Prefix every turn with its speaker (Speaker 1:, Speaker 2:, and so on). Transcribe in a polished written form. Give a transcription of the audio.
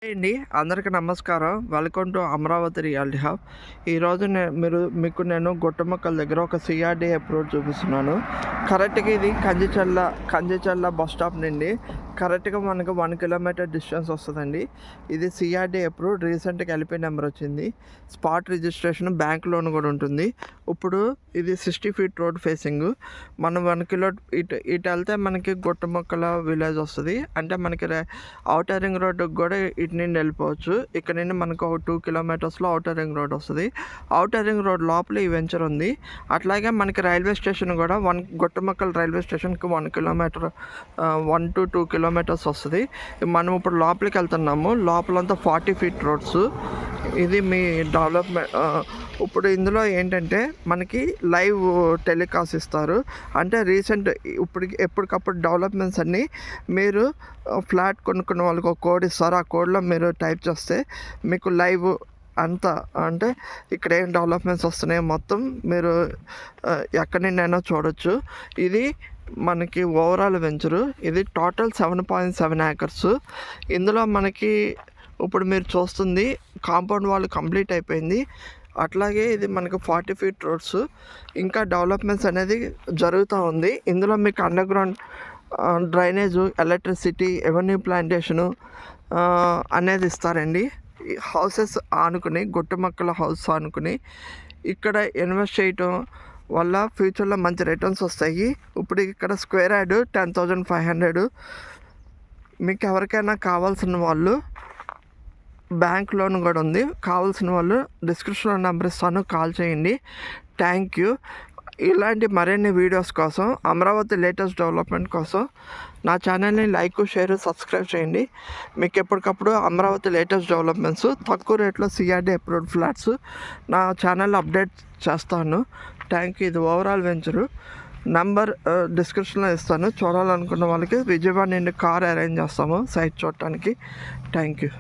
Speaker 1: అండి అందరికీ నమస్కారం. Welcome to Amaravati reality hub. ఈరోజు మీకు నేను గుట్టమక్కల దగ్గర ఒక సిఆర్డీ అప్రోడ్ చూపిస్తున్నాను. కరెక్ట్గా ఇది కంచిచర్ల బస్ స్టాప్ నుండి కరెక్ట్గా మనకు 1 కిలోమీటర్ డిస్టెన్స్ వస్తుందండి. ఇది సిఆర్డీ అప్రూవ్డ్. రీసెంట్గా ఎల్పీ నెంబర్ వచ్చింది. స్పాట్ రిజిస్ట్రేషన్, బ్యాంక్ లోన్ కూడా ఉంటుంది. ఇప్పుడు ఇది 60 ఫీట్ రోడ్ ఫేసింగ్. మనం 1 కిలో ఇటు వెళ్తే మనకి గుట్టమక్కల విలేజ్ వస్తుంది. అంటే మనకి ఔటర్ రింగ్ రోడ్డుకి కూడా ఇటు నుండి వెళ్ళిపోవచ్చు. ఇక్కడ నుండి మనకు ఒక 2 కిలోమీటర్స్లో ఔటర్ రింగ్ రోడ్ వస్తుంది. ఔటర్ రింగ్ రోడ్ లోపల ఈ వెంచర్ ఉంది. అట్లాగే మనకి రైల్వే స్టేషన్ కూడా గుట్టమక్కల రైల్వే స్టేషన్కి 1 కిలోమీటర్ 1 to 2 కిలోమీటర్స్ వస్తుంది. మనం ఇప్పుడు లోపలికి వెళ్తున్నాము. లోపలంతా 40 ఫీట్ రోడ్స్. ఇది మీ డెవలప్మెంట్. ఇప్పుడు ఇందులో ఏంటంటే మనకి లైవ్ టెలికాస్ట్ ఇస్తారు. అంటే రీసెంట్ ఎప్పటికప్పుడు డెవలప్మెంట్స్ అన్నీ మీరు ఫ్లాట్ కొనుక్కున్న వాళ్ళకి ఒక కోడ్ ఇస్తారు. ఆ కోడ్లో మీరు టైప్ చేస్తే మీకు లైవ్ అంతా, అంటే ఇక్కడ ఏం డెవలప్మెంట్స్ వస్తున్నాయో మొత్తం మీరు ఎక్కడి నుండైనా చూడొచ్చు. ఇది మనకి ఓవరాల్ వెంచరు. ఇది టోటల్ 7.7 acres. ఇందులో మనకి ఇప్పుడు మీరు చూస్తుంది కాంపౌండ్ వాల్ కంప్లీట్ అయిపోయింది. అట్లాగే ఇది మనకు 40 ఫీట్ రోడ్స్. ఇంకా డెవలప్మెంట్స్ అనేది జరుగుతూ ఉంది. ఇందులో మీకు underground drainage, electricity, avenue plantation అనేది ఇస్తారండి. హౌసెస్ ఆనుకుని, గుట్టమక్కల హౌస్ ఆనుకుని ఇక్కడ ఇన్వెస్ట్ చేయటం వల్ల ఫ్యూచర్లో మంచి రిటర్న్స్ వస్తాయి. ఇప్పుడు ఇక్కడ స్క్వేర్ యార్డ్ 10,500. మీకు ఎవరికైనా కావాల్సిన వాళ్ళు బ్యాంక్ లోన్ కూడా ఉంది. కావాల్సిన వాళ్ళు డిస్క్రిప్షన్లో నెంబర్ ఇస్తాను, కాల్ చేయండి. Thank you. ఇలాంటి మరిన్ని వీడియోస్ కోసం, అమరావతి లేటెస్ట్ డెవలప్మెంట్ కోసం నా ఛానల్ని లైక్, షేర్, సబ్స్క్రైబ్ చేయండి. మీకు ఎప్పటికప్పుడు అమరావతి లేటెస్ట్ డెవలప్మెంట్స్, తక్కువ రేట్లో సిఆర్డీ అప్రూవ్డ్ ఫ్లాట్స్ నా ఛానల్లో అప్డేట్ చేస్తాను. Thank you. ఇది ఓవరాల్ వెంచరు. నంబర్ డిస్క్రిప్షన్లో ఇస్తాను. చూడాలనుకున్న వాళ్ళకి విజయవాడ నుండి కార్ అరేంజ్ చేస్తాము సైట్ చూడటానికి. Thank you.